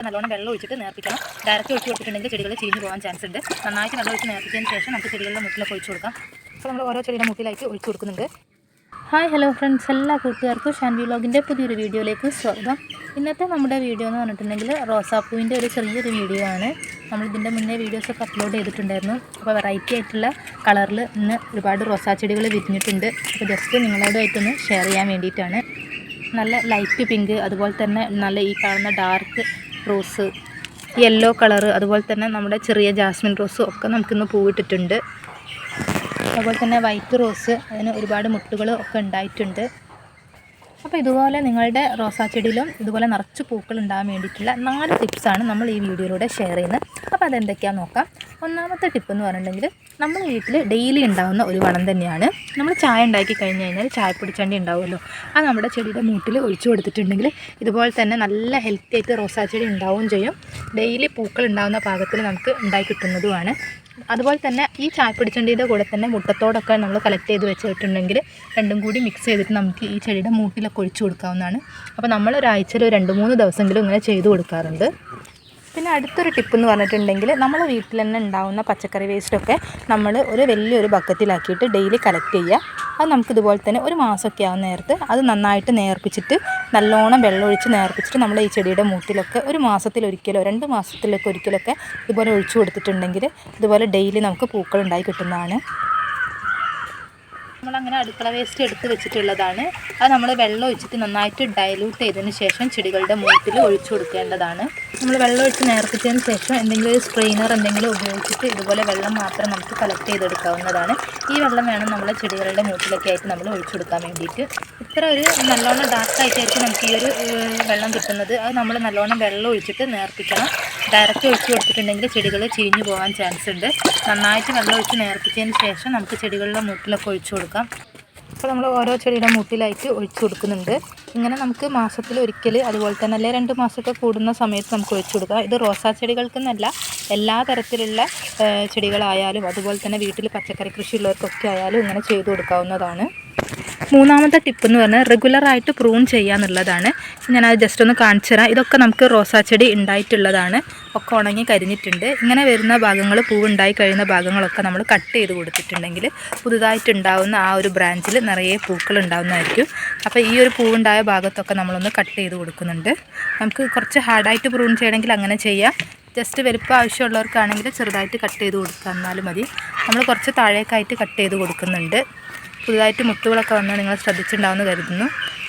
നല്ലോണം വെള്ളം ഒഴിച്ചിട്ട് നേർപ്പിക്കണം. ഡയറക്റ്റ് ഒഴിച്ച് കൊടുത്തിട്ടുണ്ടെങ്കിൽ ചെടികൾ ചീഞ്ഞ് പോകാൻ ചാൻസ് ഉണ്ട്. നന്നായിട്ട് വെള്ളം ഒഴിച്ച് നേർപ്പിച്ചതിന് ശേഷം നമുക്ക് ചെടികളുടെ മുട്ടിലൊക്കെ ഒഴിച്ച് കൊടുക്കാം. അപ്പോൾ നമ്മൾ ഓരോ ചെടിയുടെ മുട്ടിലായിട്ട് ഒഴിച്ച് കൊടുക്കുന്നുണ്ട്. ഹായ് ഹലോ ഫ്രണ്ട്സ്, എല്ലാ കൂട്ടുകാർക്കും ഷാൻവി വ്ലോഗിൻ്റെ പുതിയൊരു വീഡിയോയിലേക്ക് സ്വാഗതം. ഇന്നത്തെ നമ്മുടെ വീഡിയോ എന്ന് പറഞ്ഞിട്ടുണ്ടെങ്കിൽ റോസാപ്പൂവിൻ്റെ ഒരു ചെറിയൊരു വീഡിയോ ആണ്. നമ്മളിതിൻ്റെ മുന്നേ വീഡിയോസൊക്കെ അപ്ലോഡ് ചെയ്തിട്ടുണ്ടായിരുന്നു. അപ്പോൾ വെറൈറ്റി ആയിട്ടുള്ള കളറിൽ ഇന്ന് ഒരുപാട് റോസാ ചെടികൾ വിരിഞ്ഞിട്ടുണ്ട്. അപ്പോൾ ജസ്റ്റ് നിങ്ങളോടായിട്ടൊന്ന് ഷെയർ ചെയ്യാൻ വേണ്ടിയിട്ടാണ്. നല്ല ലൈറ്റ് പിങ്ക്, അതുപോലെ തന്നെ നല്ല ഈ കാണുന്ന ഡാർക്ക് റോസ്, യെല്ലോ കളറ്, അതുപോലെ തന്നെ നമ്മുടെ ചെറിയ ജാസ്മിൻ റോസ് ഒക്കെ നമുക്കിന്ന് പൂവിട്ടിട്ടുണ്ട്. അതുപോലെ തന്നെ വൈറ്റ് റോസ്, അതിന് ഒരുപാട് മുട്ടുകൾ ഒക്കെ ഉണ്ടായിട്ടുണ്ട്. അപ്പോൾ ഇതുപോലെ നിങ്ങളുടെ റോസാ ചെടിയിലും ഇതുപോലെ നിറച്ച് പൂക്കൾ ഉണ്ടാകാൻ വേണ്ടിയിട്ടുള്ള 4 ടിപ്സാണ് നമ്മൾ ഈ വീഡിയോയിലൂടെ ഷെയർ ചെയ്യുന്നത്. അപ്പോൾ അതെന്തൊക്കെയാണെന്ന് നോക്കാം. ഒന്നാമത്തെ ടിപ്പ് എന്ന് പറഞ്ഞിട്ടുണ്ടെങ്കിൽ നമ്മൾ വീട്ടിൽ ഡെയിലി ഉണ്ടാകുന്ന ഒരു വളം തന്നെയാണ്. നമ്മൾ ചായ ഉണ്ടാക്കി കഴിഞ്ഞ് കഴിഞ്ഞാൽ ചായപ്പൊടിച്ചണ്ടി ഉണ്ടാവുമല്ലോ, അത് നമ്മുടെ ചെടിയുടെ മൂട്ടിൽ ഒഴിച്ചു കൊടുത്തിട്ടുണ്ടെങ്കിൽ ഇതുപോലെ തന്നെ നല്ല ഹെൽത്തി ആയിട്ട് റോസാ ചെടി ഉണ്ടാവുകയും ചെയ്യും. ഡെയിലി പൂക്കൾ ഉണ്ടാകുന്ന പാകത്തിൽ നമുക്ക് ഉണ്ടായി കിട്ടുന്നതുമാണ്. അതുപോലെ തന്നെ ഈ ചായപ്പൊടിച്ചണ്ടിയുടെ കൂടെ തന്നെ മുട്ടത്തോടൊക്കെ നമ്മൾ കളക്ട് ചെയ്ത് വെച്ചിട്ടുണ്ടെങ്കിൽ രണ്ടും കൂടി മിക്സ് ചെയ്തിട്ട് നമുക്ക് ഈ ചെടിയുടെ മൂട്ടിലൊക്കെ ഒഴിച്ചു കൊടുക്കാവുന്നതാണ്. അപ്പോൾ നമ്മൾ ഒരാഴ്ചയിൽ 2-3 ദിവസമെങ്കിലും ഇങ്ങനെ ചെയ്ത് കൊടുക്കാറുണ്ട്. പിന്നെ അടുത്തൊരു ടിപ്പ് എന്ന് പറഞ്ഞിട്ടുണ്ടെങ്കിൽ നമ്മളെ വീട്ടിൽ തന്നെ ഉണ്ടാകുന്ന പച്ചക്കറി വേസ്റ്റൊക്കെ നമ്മൾ ഒരു വലിയൊരു ബക്കറ്റിലാക്കിയിട്ട് ഡെയിലി കളക്ട് ചെയ്യുക. അത് നമുക്കിതുപോലെ തന്നെ ഒരു മാസമൊക്കെ ആവുന്ന നേരത്ത് അത് നന്നായിട്ട് നേർപ്പിച്ചിട്ട് നല്ലോണം വെള്ളമൊഴിച്ച് നേർപ്പിച്ചിട്ട് നമ്മൾ ഈ ചെടിയുടെ മൂട്ടിലൊക്കെ ഒരു മാസത്തിലൊരിക്കലോ 2 മാസത്തിലൊക്കെ ഒരിക്കലൊക്കെ ഇതുപോലെ ഒഴിച്ചു കൊടുത്തിട്ടുണ്ടെങ്കിൽ ഇതുപോലെ ഡെയിലി നമുക്ക് പൂക്കൾ ഉണ്ടായി കിട്ടുന്നതാണ്. നമ്മളങ്ങനെ അടുക്കള വേസ്റ്റ് എടുത്ത് വെച്ചിട്ടുള്ളതാണ്. അത് നമ്മൾ വെള്ളം ഒഴിച്ചിട്ട് നന്നായിട്ട് ഡൈല്യൂട്ട് ചെയ്തതിന് ശേഷം ചെടികളുടെ മൂട്ടിൽ ഒഴിച്ചു കൊടുക്കേണ്ടതാണ്. നമ്മൾ വെള്ളം ഒഴിച്ച് നേർപ്പിച്ചതിന് ശേഷം എന്തെങ്കിലും ഒരു സ്ട്രെയിനർ എന്തെങ്കിലും ഉപയോഗിച്ചിട്ട് ഇതുപോലെ വെള്ളം മാത്രം നമുക്ക് കളക്ട് ചെയ്തെടുക്കാവുന്നതാണ്. ഈ വെള്ളം വേണം നമ്മളെ ചെടികളുടെ മൂട്ടിലൊക്കെ ആയിട്ട് നമ്മൾ ഒഴിച്ചു കൊടുക്കാൻ വേണ്ടിയിട്ട്. ഇത്ര ഒരു നല്ലോണം ഡാർക്കായിട്ടായിരിക്കും നമുക്ക് ഈ ഒരു വെള്ളം കിട്ടുന്നത്. അത് നമ്മൾ നല്ലോണം വെള്ളം ഒഴിച്ചിട്ട് നേർപ്പിക്കണം. ഡയറക്റ്റ് ഒഴിച്ച് കൊടുത്തിട്ടുണ്ടെങ്കിൽ ചെടികൾ ചീഞ്ഞു പോകാൻ ചാൻസ് ഉണ്ട്. നന്നായിട്ട് വെള്ളം ഒഴിച്ച് നേർപ്പിച്ചതിന് ശേഷം നമുക്ക് ചെടികളുടെ മൂട്ടിലൊക്കെ ഒഴിച്ചു കൊടുക്കാം. അപ്പോൾ നമ്മൾ ഓരോ ചെടിയുടെ മൂട്ടിലായിട്ട് ഒഴിച്ചു കൊടുക്കുന്നുണ്ട്. ഇങ്ങനെ നമുക്ക് മാസത്തിലൊരിക്കൽ, അതുപോലെ തന്നെ അല്ലെ 2 മാസമൊക്കെ കൂടുന്ന സമയത്ത് നമുക്ക് ഒഴിച്ചു കൊടുക്കാം. ഇത് റോസാ ചെടികൾക്കെന്നല്ല, എല്ലാ തരത്തിലുള്ള ചെടികളായാലും അതുപോലെ തന്നെ വീട്ടിൽ പച്ചക്കറി കൃഷിയുള്ളവർക്കൊക്കെ ആയാലും ഇങ്ങനെ ചെയ്തു കൊടുക്കാവുന്നതാണ്. മൂന്നാമത്തെ ടിപ്പ് എന്ന് പറഞ്ഞാൽ റെഗുലറായിട്ട് പ്രൂൺ ചെയ്യുക എന്നുള്ളതാണ്. ഞാനത് ജസ്റ്റ് ഒന്ന് കാണിച്ചു തരാം. ഇതൊക്കെ നമുക്ക് റോസാ ചെടി ഉണ്ടായിട്ടുള്ളതാണ്. ഒക്കെ ഉണങ്ങി കരിഞ്ഞിട്ടുണ്ട്. ഇങ്ങനെ വരുന്ന ഭാഗങ്ങൾ, പൂവുണ്ടായി കഴിയുന്ന ഭാഗങ്ങളൊക്കെ നമ്മൾ കട്ട് ചെയ്ത് കൊടുത്തിട്ടുണ്ടെങ്കിൽ പുതുതായിട്ടുണ്ടാവുന്ന ആ ഒരു ബ്രാഞ്ചിൽ നിറയെ പൂക്കൾ ഉണ്ടാവുന്നതായിരിക്കും. അപ്പോൾ ഈ ഒരു പൂവുണ്ടായ ഭാഗത്തൊക്കെ നമ്മളൊന്ന് കട്ട് ചെയ്ത് കൊടുക്കുന്നുണ്ട്. നമുക്ക് കുറച്ച് ഹാർഡായിട്ട് പ്രൂൺ ചെയ്യണമെങ്കിൽ അങ്ങനെ ചെയ്യാം. ജസ്റ്റ് വലുപ്പം ആവശ്യമുള്ളവർക്കാണെങ്കിൽ ചെറുതായിട്ട് കട്ട് ചെയ്ത് കൊടുക്കുക എന്നാലും മതി. നമ്മൾ കുറച്ച് താഴേക്കായിട്ട് കട്ട് ചെയ്ത് കൊടുക്കുന്നുണ്ട്. പുതുതായിട്ട് മുട്ടുകളൊക്കെ വന്നാൽ നിങ്ങൾ ശ്രദ്ധിച്ചിട്ടുണ്ടാവുമെന്ന് കരുതുന്നു.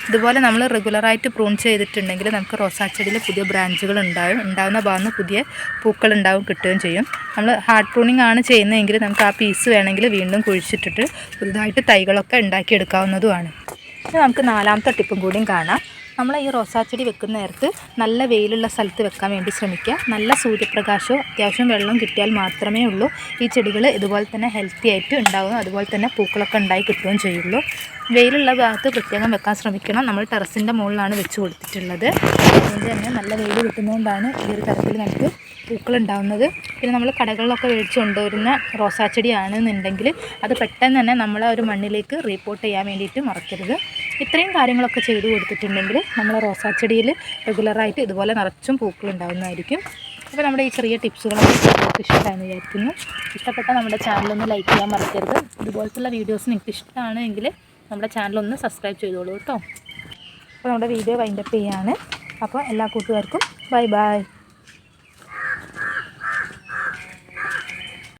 ഇതുപോലെ നമ്മൾ റെഗുലറായിട്ട് പ്രൂൺ ചെയ്തിട്ടുണ്ടെങ്കിൽ നമുക്ക് റോസാ ചെടിയിൽ പുതിയ ബ്രാഞ്ചുകൾ ഉണ്ടാവുന്ന ഭാഗത്ത് പുതിയ പൂക്കൾ കിട്ടുകയും ചെയ്യും. നമ്മൾ ഹാർഡ് പ്രൂണിങ് ആണ് ചെയ്യുന്നതെങ്കിൽ നമുക്ക് ആ പീസ് വേണമെങ്കിൽ വീണ്ടും കുഴിച്ചിട്ടിട്ട് പുതുതായിട്ട് തൈകളൊക്കെ ഉണ്ടാക്കിയെടുക്കാവുന്നതുമാണ്. ഇനി നമുക്ക് 4ാമത്തെ ടിപ്പും കൂടിയും കാണാം. നമ്മൾ ഈ റോസാ ചെടി വെക്കുന്ന നേരത്ത് നല്ല വെയിലുള്ള സ്ഥലത്ത് വെക്കാൻ വേണ്ടി ശ്രമിക്കുക. നല്ല സൂര്യപ്രകാശവും അത്യാവശ്യം വെള്ളം കിട്ടിയാൽ മാത്രമേ ഉള്ളൂ ഈ ചെടികൾ ഇതുപോലെ തന്നെ ഹെൽത്തി ആയിട്ട് ഉണ്ടാകും. അതുപോലെ തന്നെ പൂക്കളൊക്കെ ഉണ്ടായി കിട്ടുകയും ചെയ്യുള്ളൂ. വെയിലുള്ള ഭാഗത്ത് പ്രത്യേകം വെക്കാൻ ശ്രമിക്കണം. നമ്മൾ ടെറസിൻ്റെ മുകളിലാണ് വെച്ച് കൊടുത്തിട്ടുള്ളത്. അതുകൊണ്ട് തന്നെ നല്ല വെയിൽ കിട്ടുന്നതുകൊണ്ടാണ് ഈ ഒരു തരത്തിൽ നമുക്ക് പൂക്കൾ ഉണ്ടാകുന്നത്. പിന്നെ നമ്മൾ കടകളിലൊക്കെ മേടിച്ച് കൊണ്ടുവരുന്ന റോസാ ചെടിയാണെന്നുണ്ടെങ്കിൽ അത് പെട്ടെന്ന് തന്നെ നമ്മളെ ഒരു മണ്ണിലേക്ക് റീപോർട്ട് ചെയ്യാൻ വേണ്ടിയിട്ട് മറക്കരുത്. ഇത്രയും കാര്യങ്ങളൊക്കെ ചെയ്തു കൊടുത്തിട്ടുണ്ടെങ്കിൽ നമ്മൾ റോസാ ചെടിയിൽ റെഗുലറായിട്ട് ഇതുപോലെ നിറച്ചും പൂക്കൾ ഉണ്ടാകുന്നതായിരിക്കും. അപ്പോൾ നമ്മുടെ ഈ ചെറിയ ടിപ്സുകളൊക്കെ നിങ്ങൾക്ക് ഇഷ്ടമാണെന്ന് വിചാരിക്കുന്നു. ഇഷ്ടപ്പെട്ട നമ്മുടെ ചാനലൊന്ന് ലൈക്ക് ചെയ്യാൻ മറക്കരുത്. ഇതുപോലത്തുള്ള വീഡിയോസ് നിങ്ങൾക്ക് ഇഷ്ടമാണെങ്കിൽ നമ്മുടെ ചാനലൊന്ന് സബ്സ്ക്രൈബ് ചെയ്തോളൂ കേട്ടോ. അപ്പോൾ നമ്മുടെ വീഡിയോ വൈൻഡപ്പ് ചെയ്യാണ്. അപ്പോൾ എല്ലാ കൂട്ടുകാർക്കും ബൈ ബൈ.